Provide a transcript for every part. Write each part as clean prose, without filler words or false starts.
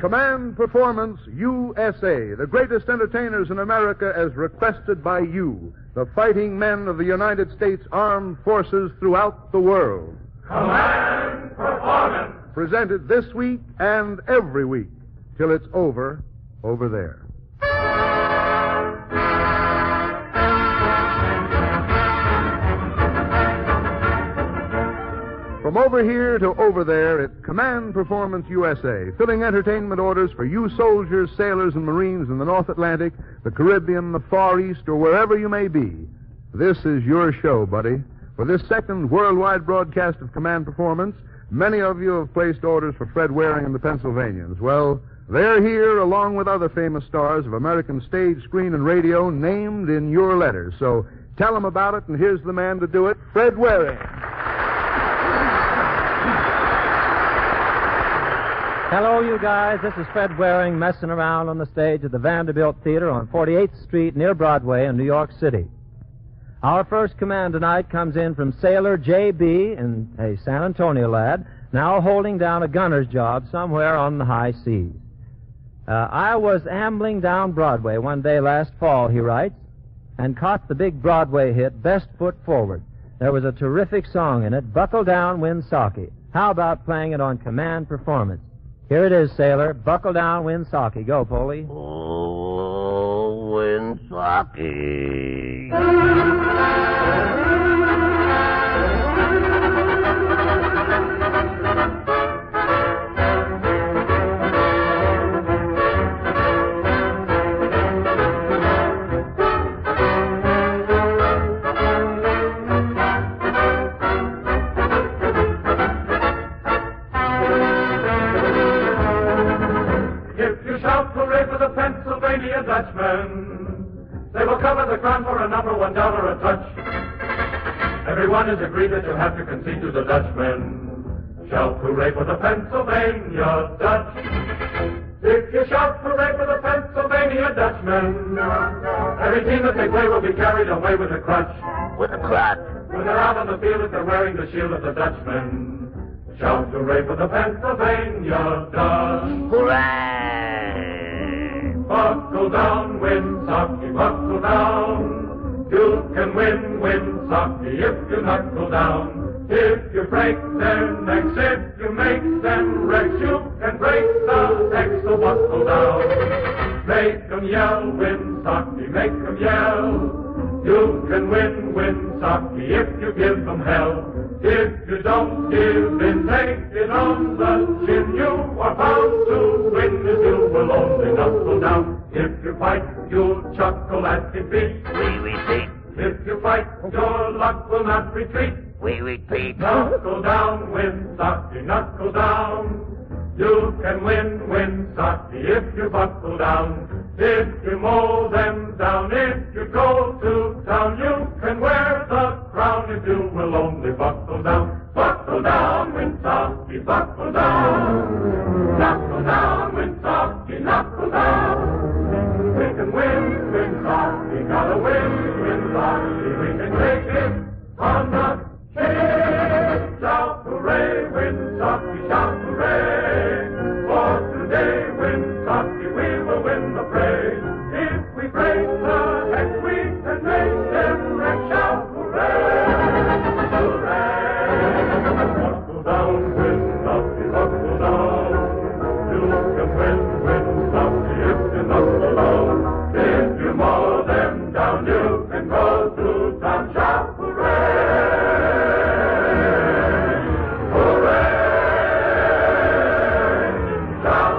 Command Performance USA, the greatest entertainers in America as requested by you, the fighting men of the United States Armed Forces throughout the world. Command Performance. Presented this week and every week till it's over there. From over here to over there, it's Command Performance USA, filling entertainment orders for you soldiers, sailors, and Marines in the North Atlantic, the Caribbean, the Far East, or wherever you may be. This is your show, buddy. For this second worldwide broadcast of Command Performance, many of you have placed orders for Fred Waring and the Pennsylvanians. Well, they're here along with other famous stars of American stage, screen, and radio named in your letters. So tell them about it, and here's the man to do it, Fred Waring. Hello, you guys. This is Fred Waring messing around on the stage at the Vanderbilt Theater on 48th Street near Broadway in New York City. Our first command tonight comes in from Sailor J.B., and a San Antonio lad, now holding down a gunner's job somewhere on the high seas. I was ambling down Broadway one day last fall, he writes, and caught the big Broadway hit, Best Foot Forward. There was a terrific song in it, Buckle Down, Winsaki. How about playing it on Command Performance? Here it is, Sailor. Buckle down, Winsaki. Go, Polly. Oh, Winsaki. They will cover the ground for a number $1 a touch. Everyone has agreed that you'll have to concede to the Dutchmen. Shout hooray for the Pennsylvania Dutch. If you shout hooray for the Pennsylvania Dutchmen, every team that they play will be carried away with a crutch. With a crutch. When they're out on the field, if they're wearing the shield of the Dutchmen. Shout hooray for the Pennsylvania Dutch. Hooray! Buckle down, Winsaki, buckle down. You can win, Winsaki, if you knuckle down. If you break their necks, if you make them wrecks, you can break the necks, so buckle down. Make them yell, Winsaki, make them yell. You can win, Winsaki, if you give them hell. If you don't give in, take it on the chin. You are bound to win if you will only knuckle down. If you fight, you'll chuckle at defeat. We repeat. If you fight, your luck will not retreat. We repeat. Knuckle down, Winsaki, knuckle down. You can win, Winsaki, if you buckle down. If you mow them down, if you go to town, you can wear the crown if you will only buckle down. Buckle down, Winsaki, buckle down. Knuckle down, Winsaki, knuckle down. We can win, Winsaki, gotta win, Winsaki. We can take it on the chin. Shout hooray, Winsaki, shout hooray. For today, Winsaki, we will win the fray. If we break the hex, we can make them wreck. Shout hooray, hooray. Buckle down, Winsaki, buckle down. You can win, Winsaki, if you knuckle down. If you mow them down, you can go to town. Shout hooray, hooray. Shout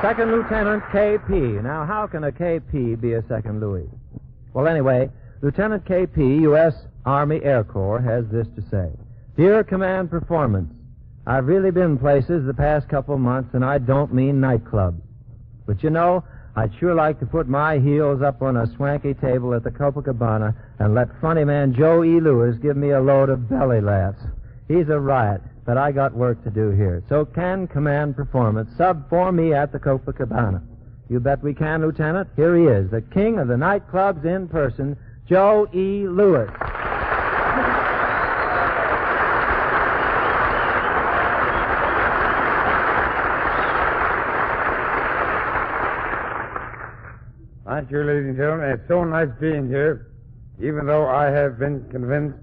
Second Lieutenant K.P. Now, how can a K.P. be a second Louis? Well, anyway, Lieutenant K.P., U.S. Army Air Corps, has this to say. Dear Command Performance, I've really been places the past couple months, and I don't mean nightclubs. But you know, I'd sure like to put my heels up on a swanky table at the Copacabana and let funny man Joe E. Lewis give me a load of belly laughs. He's a riot, but I got work to do here. So can Command Performance sub for me at the Copacabana? You bet we can, Lieutenant. Here he is, the king of the nightclubs in person, Joe E. Lewis. Thank you, ladies and gentlemen. It's so nice being here, even though I have been convinced,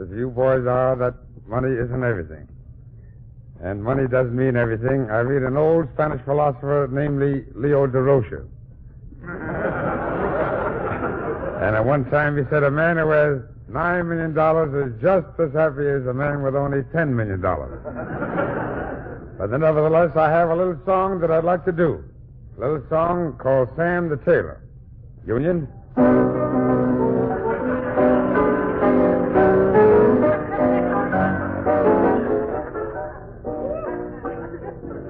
as you boys are, that money isn't everything. And money does mean everything. I read an old Spanish philosopher, namely Leo de Rocha. And at one time he said a man who has $9 million is just as happy as a man with only $10 million. But nevertheless, I have a little song that I'd like to do. A little song called Sam the Tailor. Union?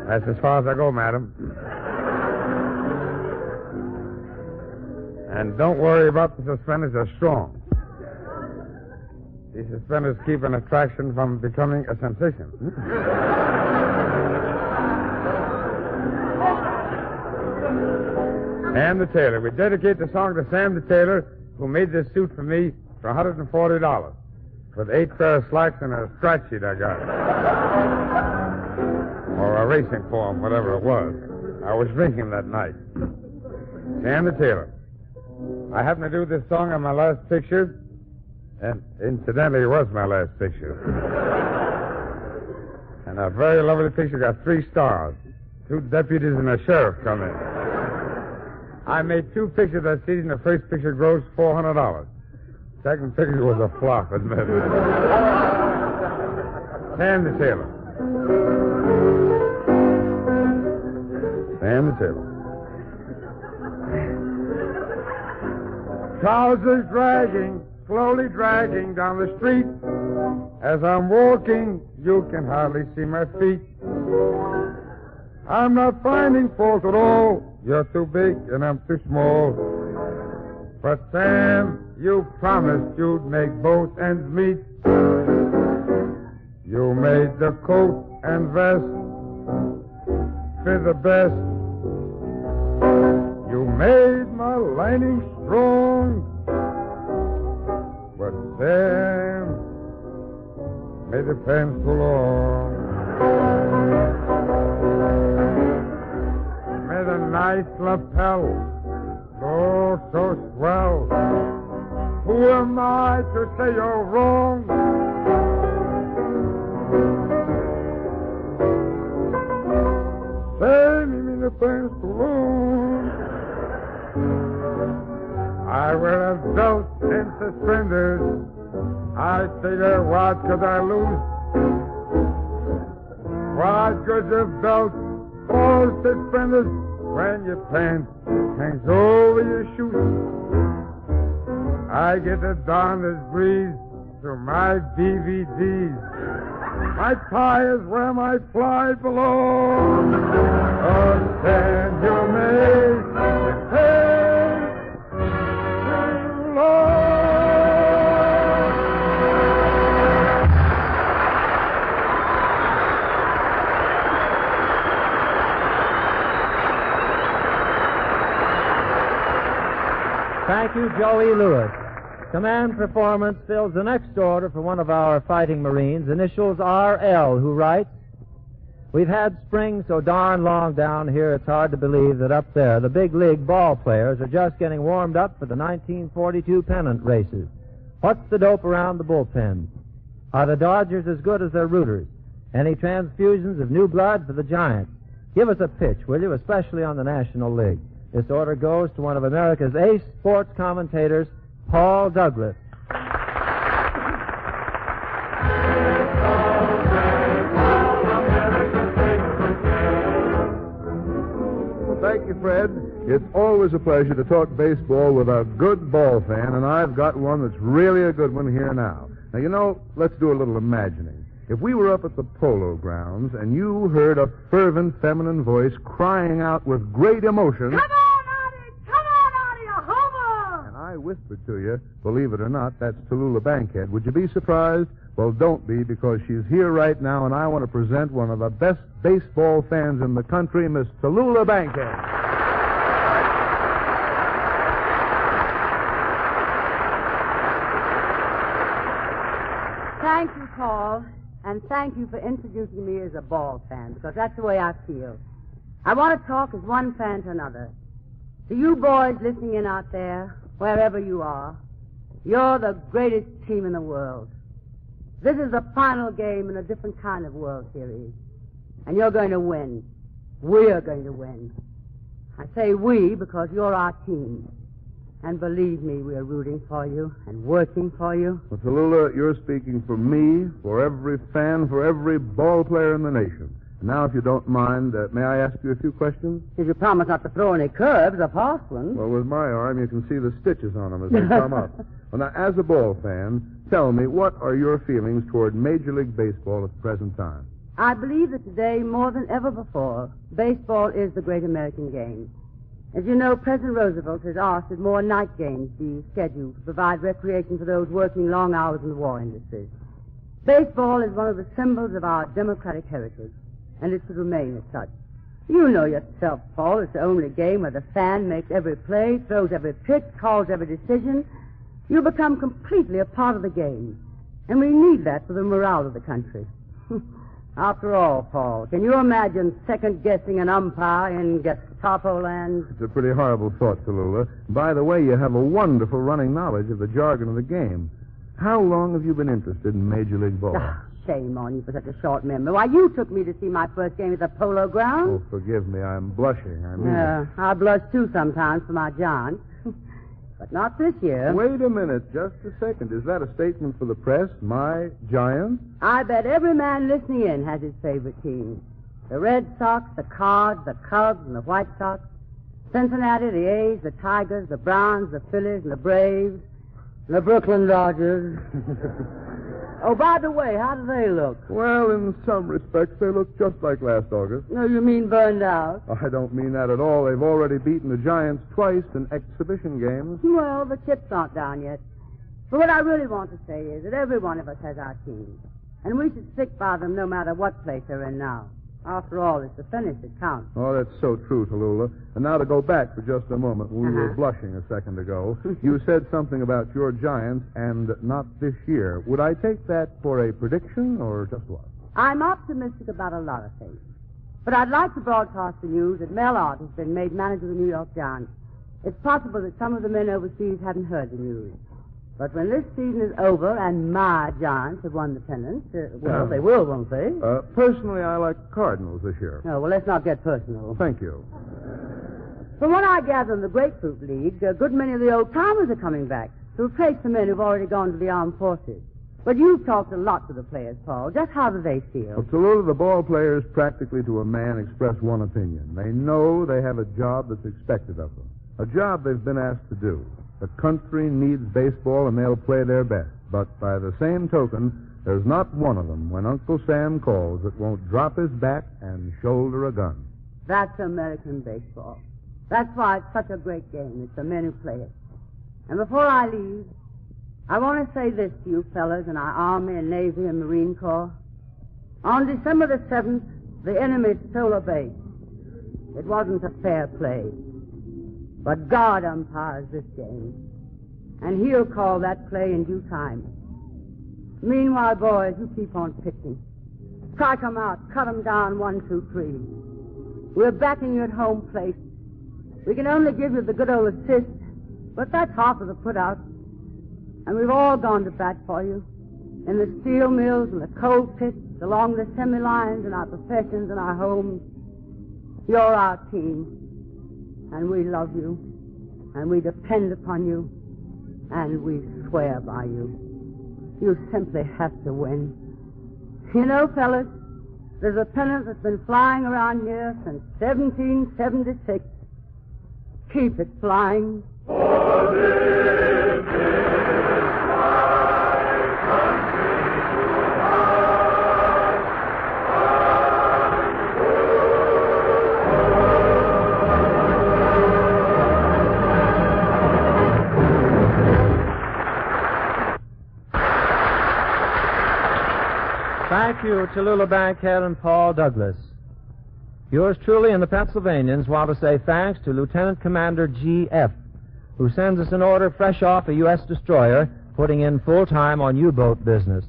That's as far as I go, madam. And don't worry about the suspenders, they're strong. These suspenders keep an attraction from becoming a sensation. Sam the Tailor. We dedicate the song to Sam the Tailor, who made this suit for me for $140 with 8 pair of slacks and a scratch sheet I got. Or a racing form, whatever it was. I was drinking that night. Sam the Tailor. I happened to do this song on my last picture, and incidentally, it was my last picture. And a very lovely picture, got 3 stars. 2 deputies and a sheriff come in. I made 2 pictures that season. The first picture grossed $400. Second picture was a flop, admittedly. Sam the Tailor. Sam the Tailor. Trousers dragging, slowly dragging down the street. As I'm walking, you can hardly see my feet. I'm not finding fault at all. You're too big and I'm too small. But Sam, you promised you'd make both ends meet. You made the coat and vest fit the best. You made my lining strong. But Sam made the pants too long. Made a nice lapel, oh, so swell. Who am I to say you're wrong? Say me the pants too long. I wear a belt and suspenders. I figure what could I lose? What good's a belt or suspenders when your pants hangs over your shoes? I get the darndest breeze through my DVDs. My tie is where my fly belongs. Oh, can you make it take too long? Thank you, Joey Lewis. Command Performance fills the next order for one of our fighting Marines, initials RL, who writes, "We've had spring so darn long down here, it's hard to believe that up there the big league ball players are just getting warmed up for the 1942 pennant races. What's the dope around the bullpens? Are the Dodgers as good as their rooters? Any transfusions of new blood for the Giants? Give us a pitch, will you, especially on the National League." This order goes to one of America's ace sports commentators, Paul Douglas. Well, thank you, Fred. It's always a pleasure to talk baseball with a good ball fan, and I've got one that's really a good one here now. Now, you know, let's do a little imagining. If we were up at the Polo Grounds and you heard a fervent feminine voice crying out with great emotion... Come on, whispered to you, believe it or not, that's Tallulah Bankhead. Would you be surprised? Well, don't be, because she's here right now, and I want to present one of the best baseball fans in the country, Miss Tallulah Bankhead. Thank you, Paul, and thank you for introducing me as a ball fan, because that's the way I feel. I want to talk as one fan to another. To you boys listening in out there, wherever you are, you're the greatest team in the world. This is the final game in a different kind of World Series, and you're going to win. We're going to win. I say we because you're our team. And believe me, we're rooting for you and working for you. Well, Tallulah, you're speaking for me, for every fan, for every ball player in the nation. And now, if you don't mind, may I ask you a few questions? If you promise not to throw any curves or pass ones. Well, with my arm, you can see the stitches on them as they come up. Well, now, as a ball fan, tell me, what are your feelings toward Major League Baseball at the present time? I believe that today, more than ever before, baseball is the great American game. As you know, President Roosevelt has asked that more night games be scheduled to provide recreation for those working long hours in the war industry. Baseball is one of the symbols of our democratic heritage, and it should remain as such. You know yourself, Paul, it's the only game where the fan makes every play, throws every pitch, calls every decision. You become completely a part of the game, and we need that for the morale of the country. After all, Paul, can you imagine second-guessing an umpire in Gestapo land? It's a pretty horrible thought, Tallulah. By the way, you have a wonderful running knowledge of the jargon of the game. How long have you been interested in Major League Ball? Shame on you for such a short memory. Why, you took me to see my first game at the Polo Grounds. Oh, forgive me. I'm blushing. I mean it. I blush, too, sometimes for my John. But not this year. Wait a minute. Just a second. Is that a statement for the press? My Giants? I bet every man listening in has his favorite team. The Red Sox, the Cards, the Cubs, and the White Sox. Cincinnati, the A's, the Tigers, the Browns, the Phillies, and the Braves. The Brooklyn Dodgers. Oh, by the way, how do they look? Well, in some respects, they look just like last August. No, you mean burned out? I don't mean that at all. They've already beaten the Giants twice in exhibition games. Well, the chips aren't down yet. But what I really want to say is that every one of us has our team. And we should stick by them no matter what place they're in now. After all, it's the finish that counts. Oh, that's so true, Tallulah. And now to go back for just a moment. We were blushing a second ago. You said something about your Giants and not this year. Would I take that for a prediction or just what? I'm optimistic about a lot of things. But I'd like to broadcast the news that Mel Ott has been made manager of the New York Giants. It's possible that some of the men overseas haven't heard the news. But when this season is over and my Giants have won the pennant, well, they will, won't they? Personally, I like Cardinals this year. No, well, let's not get personal. Thank you. From what I gather in the Grapefruit League, a good many of the old-timers are coming back to replace the men who've already gone to the armed forces. But you've talked a lot to the players, Paul. Just how do they feel? Well, Tallulah, the ball players practically to a man express one opinion. They know they have a job that's expected of them, a job they've been asked to do. The country needs baseball, and they'll play their best. But by the same token, there's not one of them, when Uncle Sam calls, that won't drop his bat and shoulder a gun. That's American baseball. That's why it's such a great game. It's the men who play it. And before I leave, I want to say this to you fellas in our Army and Navy and Marine Corps. On December the 7th, the enemy stole a base. It wasn't a fair play. But God umpires this game, and he'll call that play in due time. Meanwhile, boys, you keep on pitching. Strike 'em out, cut 'em down 1, 2, 3. We're backing you at home plate. We can only give you the good old assist, but that's half of the put-out. And we've all gone to bat for you, in the steel mills and the coal pits, along the semi-lines in our professions and our homes. You're our team. And we love you, and we depend upon you, and we swear by you. You simply have to win. You know, fellas, there's a pennant that's been flying around here since 1776. Keep it flying. For this is my country to Thank you, Tallulah Bankhead and Paul Douglas. Yours truly and the Pennsylvanians want to say thanks to Lieutenant Commander G.F., who sends us an order fresh off a U.S. destroyer, putting in full time on U-boat business.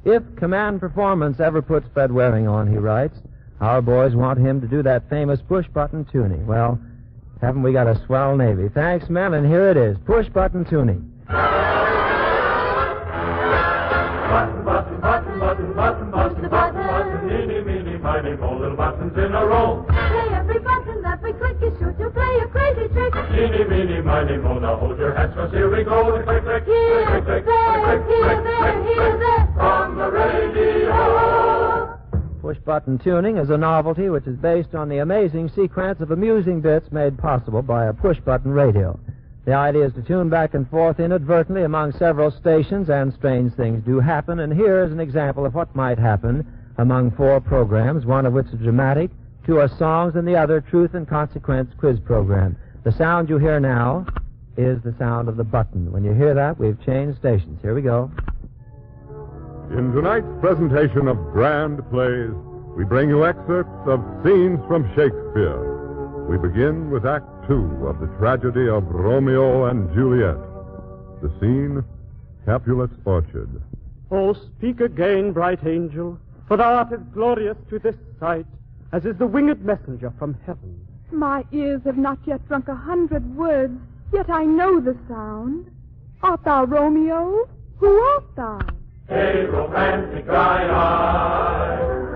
If command performance ever puts Fred Waring on, he writes, our boys want him to do that famous push-button tuning. Well, haven't we got a swell Navy? Thanks, men, and here it is, push-button tuning. Button, button, button, button, button, button, button, button, eeny, meeny, miny, mo, little buttons in a row. Play every button, every click you shoot, you play a crazy trick. Eeny, meeny, miny, mo, now hold your hats, 'cause here we go. Click, click, Here, click, click, there, click, here, click, there, click, here, click, there. from the radio. Push-button tuning is a novelty which is based on the amazing sequence of amusing bits made possible by a push-button radio. The idea is to tune back and forth inadvertently among several stations, and strange things do happen, and here is an example of what might happen among 4 programs, one of which is dramatic, 2 are songs, and the other truth and consequence quiz program. The sound you hear now is the sound of the button. When you hear that, we've changed stations. Here we go. In tonight's presentation of grand plays, we bring you excerpts of scenes from Shakespeare. We begin with Act 2 of the tragedy of Romeo and Juliet. The scene, Capulet's orchard. Oh, speak again, bright angel, for thou art as glorious to this sight as is the winged messenger from heaven. My ears have not yet drunk 100 words, yet I know the sound. Art thou Romeo? Who art thou? Hey, romantic guy,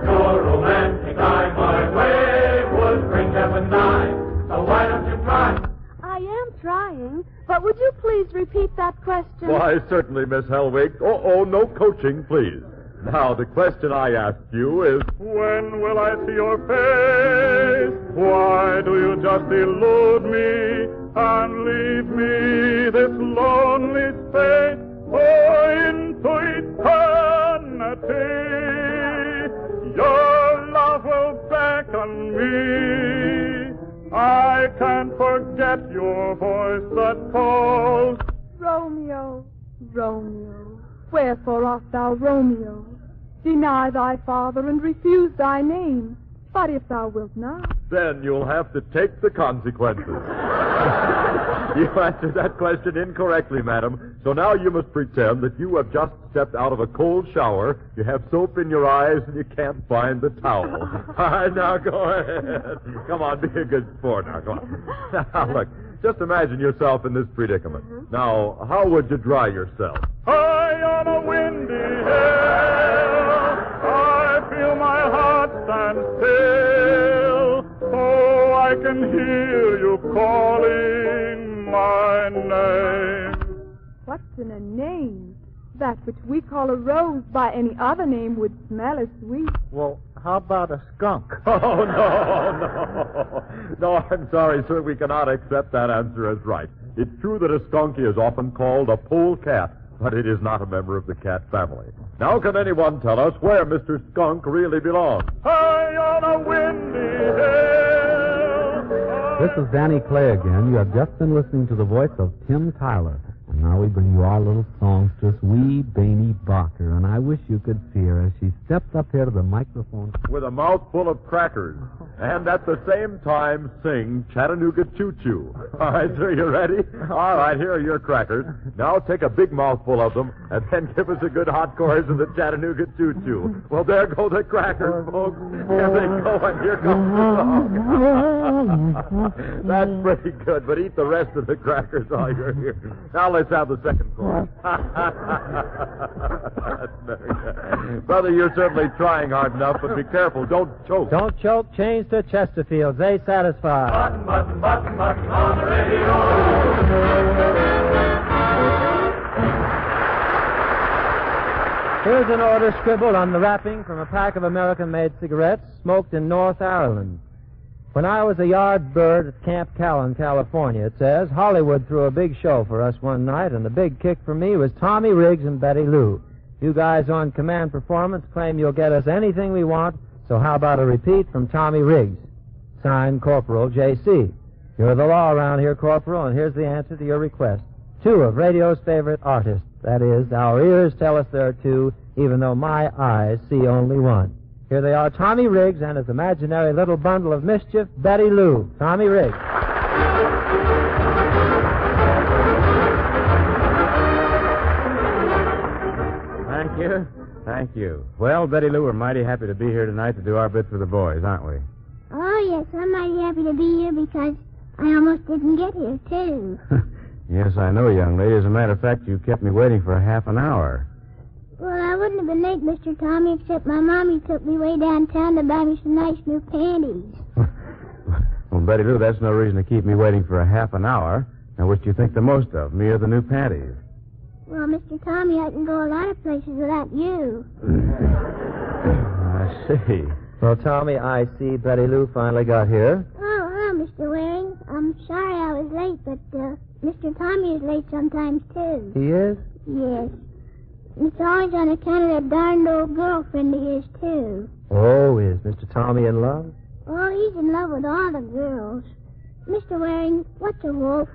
your romantic eye, my way would bring heaven nigh. So why don't you try? I am trying, but would you please repeat that question? Why, certainly, Miss Hellwig. Oh, no coaching, please. Now, the question I asked you is... When will I see your face? Why do you just elude me and leave me this lonely space? Oh, into eternity, your love will beckon me. I can't forget your voice that calls. Romeo, Romeo, wherefore art thou Romeo? Deny thy father and refuse thy name. But if thou wilt not... Then you'll have to take the consequences. You answered that question incorrectly, madam. So now you must pretend that you have just stepped out of a cold shower, you have soap in your eyes, and you can't find the towel. All right, now go ahead. Come on, be a good sport now. Come on. Now, look, just imagine yourself in this predicament. Now, how would you dry yourself? High on a windy hill, I feel my heart stand still. Oh, I can hear you calling my name. What's in a name? That which we call a rose by any other name would smell as sweet. Well, how about a skunk? Oh, no. No, I'm sorry, sir. We cannot accept that answer as right. It's true that a skunk is often called a polecat, but it is not a member of the cat family. Now, can anyone tell us where Mr. Skunk really belongs? High on a windy hill. This is Danny Clay again. You have just been listening to the voice of Tim Tyler. And now we bring you our little songstress, wee Bainey Barker. And I wish you could see her as she steps up here to the microphone. With a mouthful of crackers. And at the same time sing Chattanooga Choo Choo. All right, sir, you ready? All right, here are your crackers. Now take a big mouthful of them and then give us a good hot chorus of the Chattanooga Choo Choo. Well, there go the crackers, folks. Here they go, and here comes the song. That's pretty good, but eat the rest of the crackers while you're here. Now let's have the second chorus. That's very good. Brother, you're certainly trying hard enough, but be careful. Don't choke. Don't choke. Change to Chesterfield. They satisfy. Button, button, button, button on the radio. Here's an order scribbled on the wrapping from a pack of American-made cigarettes smoked in North Ireland. When I was a yard bird at Camp Callan, California, it says, Hollywood threw a big show for us one night, and the big kick for me was Tommy Riggs and Betty Lou. You guys on Command Performance claim you'll get us anything we want, so how about a repeat from Tommy Riggs? Signed, Corporal J.C. You're the law around here, Corporal, and here's the answer to your request. 2 of radio's favorite artists. That is, our ears tell us there are 2, even though my eyes see only one. Here they are, Tommy Riggs and his imaginary little bundle of mischief, Betty Lou. Tommy Riggs. Thank you. Thank you. Well, Betty Lou, we're mighty happy to be here tonight to do our bit for the boys, aren't we? Oh, yes, I'm mighty happy to be here because I almost didn't get here, too. Yes, I know, young lady. As a matter of fact, you kept me waiting for a half an hour. Well, I wouldn't have been late, Mr. Tommy, except my mommy took me way downtown to buy me some nice new panties. Well, Betty Lou, that's no reason to keep me waiting for a half an hour. Now, which do you think the most of, me or the new panties? Well, Mr. Tommy, I can go a lot of places without you. I see. Well, Tommy, I see Betty Lou finally got here. Oh, hello, Mr. Waring. I'm sorry I was late, but Mr. Tommy is late sometimes, too. He is? Yes. It's always on account of that darned old girlfriend of his, too. Oh, is Mr. Tommy in love? Oh, he's in love with all the girls. Mr. Waring, what's a wolf?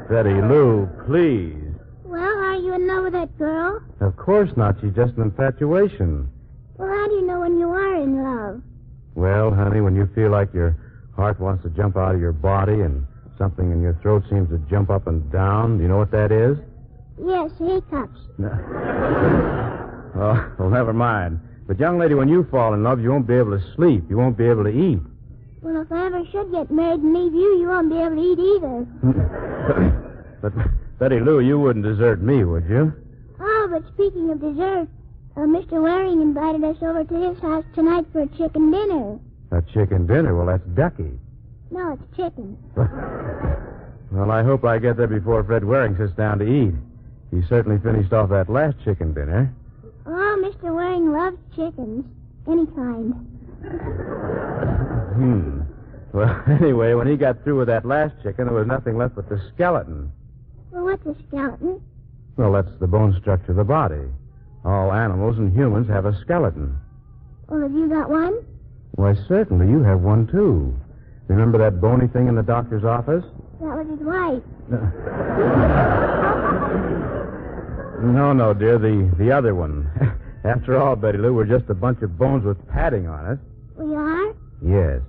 Betty Lou, please. Well, are you in love with that girl? Of course not. She's just an infatuation. Well, how do you know when you are in love? Well, honey, when you feel like your heart wants to jump out of your body and something in your throat seems to jump up and down, do you know what that is? Yes, hiccups. Oh, well, never mind. But, young lady, when you fall in love, you won't be able to sleep. You won't be able to eat. Well, if I ever should get married and leave you, you won't be able to eat either. But, Betty Lou, you wouldn't desert me, would you? Oh, but speaking of dessert, Mr. Waring invited us over to his house tonight for a chicken dinner. A chicken dinner? Well, that's ducky. No, it's chicken. Well, I hope I get there before Fred Waring sits down to eat. He certainly finished off that last chicken dinner. Oh, Mr. Waring loves chickens. Any kind. Well, anyway, when he got through with that last chicken, there was nothing left but the skeleton. Well, what's a skeleton? Well, that's the bone structure of the body. All animals and humans have a skeleton. Well, have you got one? Why, certainly, you have one, too. Remember that bony thing in the doctor's office? That was his wife. No, dear, the other one. After all, Betty Lou, we're just a bunch of bones with padding on it. We are? Yes.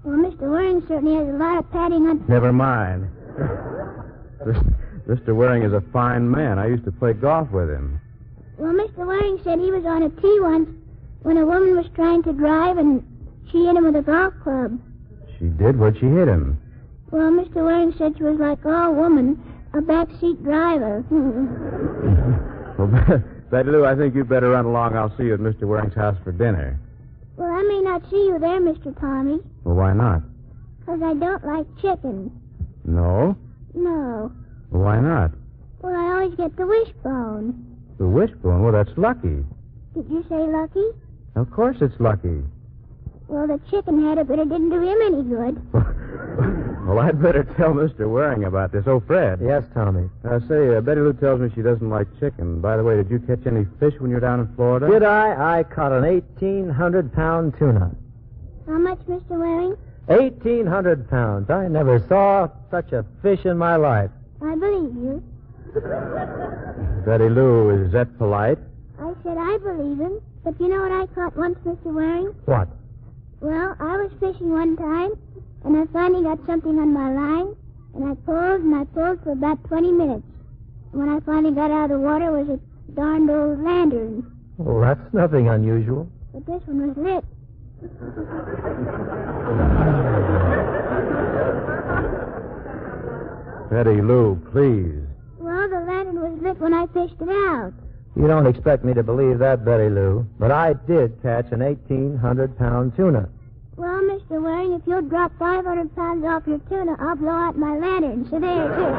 Well, Mr. Waring certainly has a lot of padding on... Never mind. Mr. Waring is a fine man. I used to play golf with him. Well, Mr. Waring said he was on a tee once when a woman was trying to drive and she hit him with a golf club. She did? What'd she hit him? Well, Mr. Waring said she was like all woman, a backseat driver. Well, Betty Lou, I think you'd better run along. I'll see you at Mr. Waring's house for dinner. Well, I may not see you there, Mr. Tommy. Well, why not? Because I don't like chicken. No? No. Well, why not? Well, I always get the wishbone. The wishbone? Well, that's lucky. Did you say lucky? Of course it's lucky. Well, the chicken had it, but it didn't do him any good. Well, I'd better tell Mr. Waring about this. Oh, Fred. Yes, Tommy. Say, Betty Lou tells me she doesn't like chicken. By the way, did you catch any fish when you were down in Florida? Did I? I caught an 1,800-pound tuna. How much, Mr. Waring? 1,800 pounds. I never saw such a fish in my life. I believe you. Betty Lou, is that polite? I said I believe him. But you know what I caught once, Mr. Waring? What? Well, I was fishing one time, and I finally got something on my line, and I pulled for about 20 minutes. And when I finally got out of the water, it was a darned old lantern. Well, that's nothing unusual. But this one was lit. Betty Lou, please. Well, the lantern was lit when I fished it out. You don't expect me to believe that, Betty Lou, but I did catch an 1,800-pound tuna. Well, Mr. Waring, if you'll drop 500 pounds off your tuna, I'll blow out my lantern. So there it is.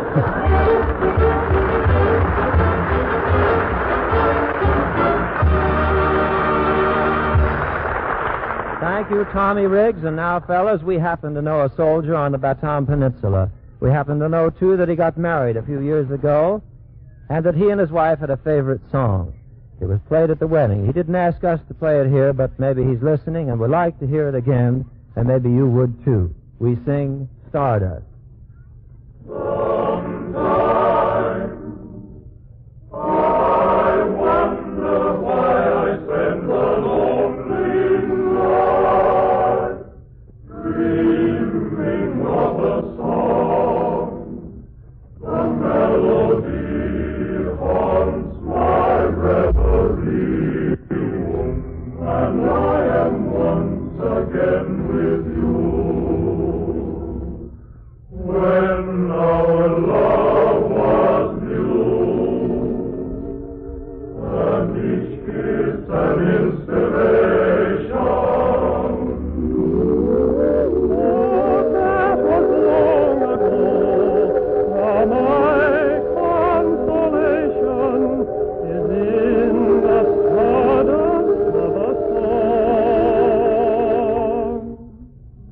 Thank you, Tommy Riggs. And now, fellas, we happen to know a soldier on the Bataan Peninsula. We happen to know, too, that he got married a few years ago, and that he and his wife had a favorite song. It was played at the wedding. He didn't ask us to play it here, but maybe he's listening and would like to hear it again, and maybe you would, too. We sing Stardust. Sometime am once again with you. When our love was new, and each kiss an inspiration. Oh, that was long ago. Now my consolation is in the sawdust of a song.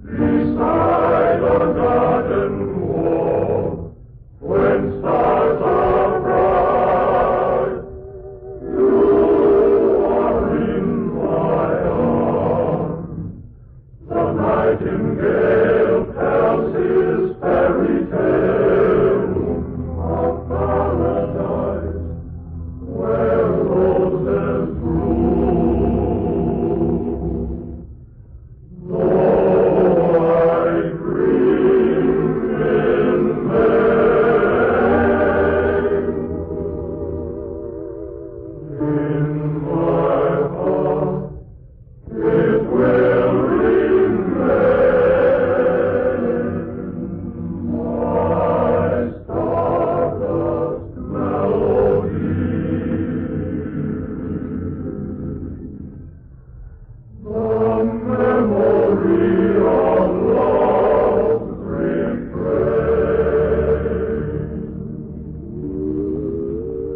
Beside a garden wall, when stars are bright, you are in my arms. The nightingale tells his fairy tale of paradise, where roses bloom. Though I dream in vain, in my heart it will remain, my stardust melody. The memory of love's refrain.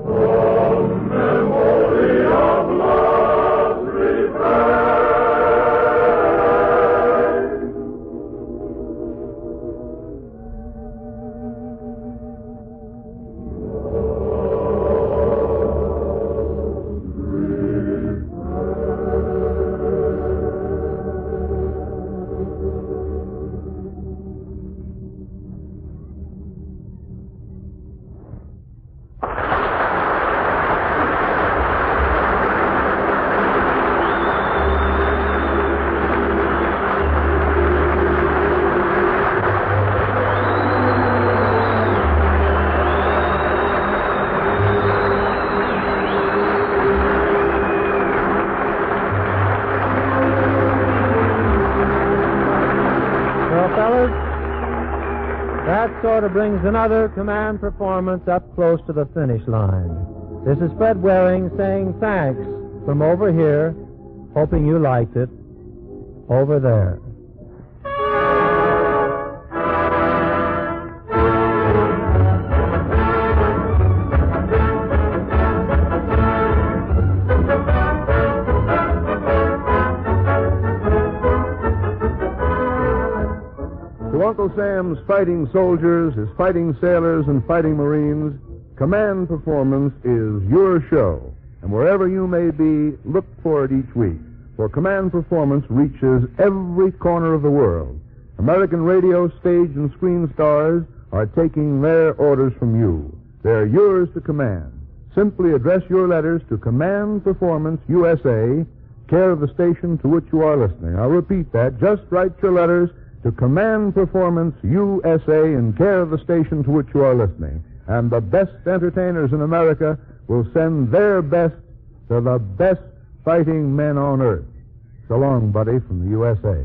The memory of love's refrain. Well, fellas, that sort of brings another command performance up close to the finish line. This is Fred Waring saying thanks from over here, hoping you liked it, over there. To Uncle Sam's fighting soldiers, his fighting sailors, and fighting Marines, Command Performance is your show. And wherever you may be, look for it each week. For Command Performance reaches every corner of the world. American radio, stage, and screen stars are taking their orders from you. They're yours to command. Simply address your letters to Command Performance, USA, care of the station to which you are listening. I'll repeat that. Just write your letters to Command Performance, USA, in care of the station to which you are listening. And the best entertainers in America will send their best to the best fighting men on earth. So long, buddy, from the USA.